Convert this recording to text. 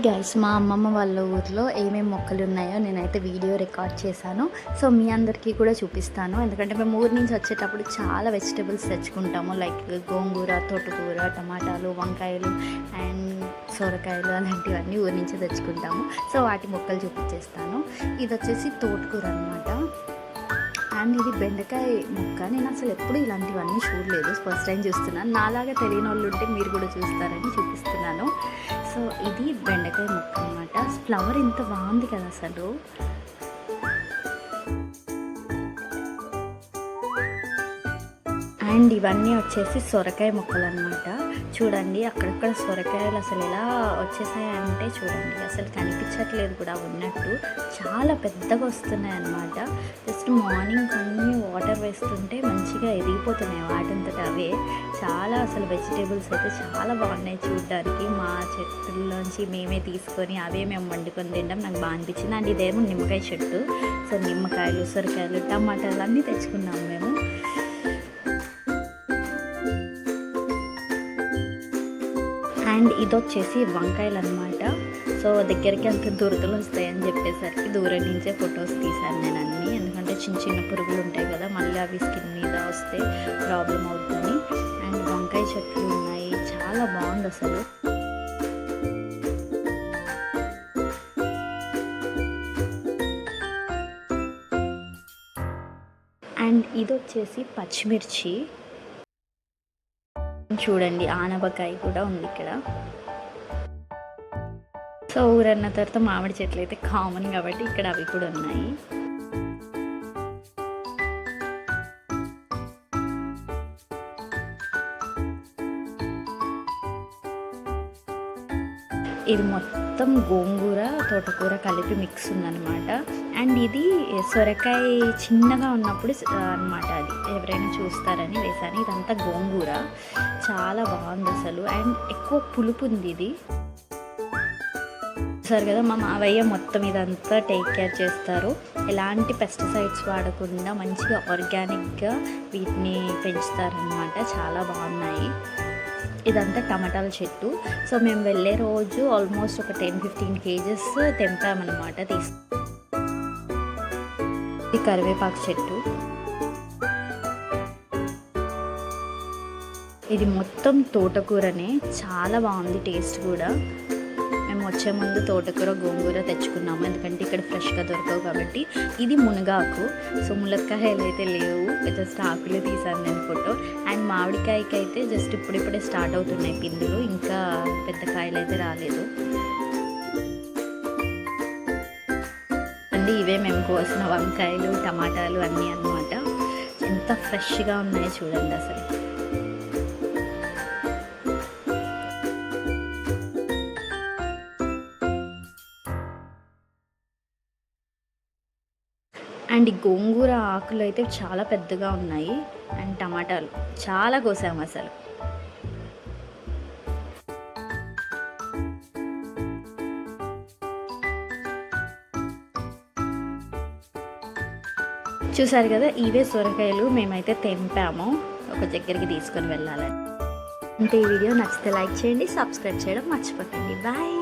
Guys, మా అమ్మమ్మ వాళ్ళ ఊర్లో ఏమేమి మొక్కలు ఉన్నాయో నేనైతే వీడియో రికార్డ్ చేశాను. సో మీ అందరికీ కూడా చూపిస్తాను. ఎందుకంటే మేము ఊరి నుంచి వచ్చేటప్పుడు చాలా వెజిటేబుల్స్ తెచ్చుకుంటాము. లైక్ గోంగూర, తోటకూర, టమాటాలు, వంకాయలు అండ్ సొరకాయలు అలాంటివన్నీ ఊరి నుంచి తెచ్చుకుంటాము. సో వాటి మొక్కలు చూపించేస్తాను. ఇది వచ్చేసి తోటకూర అనమాట. అండ్ ఇది బెండకాయ మొక్క. నేను అసలు ఎప్పుడు ఇలాంటివన్నీ చూడలేదు, ఫస్ట్ టైం చూస్తున్నాను. నాలాగా తెలియని వాళ్ళు ఉంటే మీరు కూడా చూస్తారని చూపిస్తున్నాను. సో ఇది బెండకాయ మొక్క అనమాట. ఫ్లవర్ ఇంత బాగుంది కదా అసలు. అండ్ ఇవన్నీ వచ్చేసి సొరకాయ మొక్కలు అనమాట. చూడండి అక్కడక్కడ సొరకాయలు అసలు ఎలా వచ్చేసాయంటే చూడండి, అసలు కనిపించట్లేదు కూడా ఉన్నట్టు. చాలా పెద్దగా వస్తున్నాయి అన్నమాట. జస్ట్ మార్నింగ్ అన్నీ వాటర్ వేస్తుంటే మంచిగా ఎదిగిపోతున్నాయి వాటంతట అవే. చాలా అసలు వెజిటేబుల్స్ అయితే చాలా బాగున్నాయి చూడడానికి. మా చెట్టుల్లోంచి మేమే తీసుకొని అవే మేము వండుకొని తినడం నాకు బాగా అనిపించింది. అండ్ ఇదేమో నిమ్మకాయ చెట్టు. సో నిమ్మకాయలు, సొరకాయలు, టమాటాలు అన్నీ తెచ్చుకున్నాము మేము. అండ్ ఇది వచ్చేసి వంకాయలు అనమాట. సో దగ్గరికి అంత దురదలు వస్తాయని చెప్పేసరికి దూరం నుంచే ఫొటోస్ తీశాను నేను అన్నీ. ఎందుకంటే చిన్న చిన్న పురుగులు ఉంటాయి కదా, మళ్ళీ అవి స్కిన్ మీద వస్తే ప్రాబ్లం అవుతుంది. అండ్ వంకాయ చెట్లు ఉన్నాయి, చాలా బాగుంది అసలు. అండ్ ఇది వచ్చేసి పచ్చిమిర్చి. చూడండి ఆనపకాయ కూడా ఉంది ఇక్కడ. సో ఊరన్న తర్వాత మామిడి చెట్లు అయితే కామన్ కాబట్టి ఇక్కడ అవి కూడా ఉన్నాయి. ఇది మొత్తం గోంగూర, తోటకూర కలిపి మిక్స్ ఉందన్నమాట. అండ్ ఇది సొరకాయ చిన్నగా ఉన్నప్పుడు అనమాట, అది ఎవరైనా చూస్తారని వేసాను. ఇదంతా గోంగూర, చాలా బాగుంది అసలు. అండ్ ఎక్కువ పులుపు ఉంది ఇది. చూసారు కదా, మా మావయ్య మొత్తం ఇదంతా టేక్ కేర్ చేస్తారు. ఎలాంటి పెస్టిసైడ్స్ వాడకుండా మంచిగా ఆర్గానిక్గా వీటిని పెంచుతారనమాట. చాలా బాగున్నాయి. ఇదంతా టమాటాల చెట్టు. సో మేము వెళ్ళే రోజు ఆల్మోస్ట్ ఒక 10-15 kgs తెంపామన్నమాట. ఇది కరివేపాకు చెట్టు. ఇది మొత్తం తోటకూరనే, చాలా బాగుంది టేస్ట్ కూడా. మేము వచ్చే ముందు తోటకూర, గోంగూర తెచ్చుకున్నాము, ఎందుకంటే ఇక్కడ ఫ్రెష్గా దొరకవు కాబట్టి. ఇది మునగాకు. సో ములక్కాయలు అయితే లేవు, జస్ట్ ఆకులు తీసాను నేను ఫోటో. అండ్ మామిడికాయకి అయితే జస్ట్ ఇప్పుడిప్పుడే స్టార్ట్ అవుతున్నాయి పిందులు, ఇంకా పెద్ద కాయలు అయితే రాలేదు. అండ్ ఇవే మేము కోసిన వంకాయలు, టమాటాలు అన్నీ అన్నమాట. ఎంత ఫ్రెష్గా ఉన్నాయో చూడండి అసలు. అండ్ ఈ గోంగూర ఆకులు అయితే చాలా పెద్దగా ఉన్నాయి. అండ్ టమాటాలు చాలా కోసాము అసలు. చూసారు కదా, ఇవే సొరకాయలు మేమైతే తెంపాము, ఒక దగ్గరికి తీసుకొని వెళ్ళాలని. అంటే ఈ వీడియో నచ్చితే లైక్ చేయండి, సబ్స్క్రైబ్ చేయడం మర్చిపోకండి. బాయ్.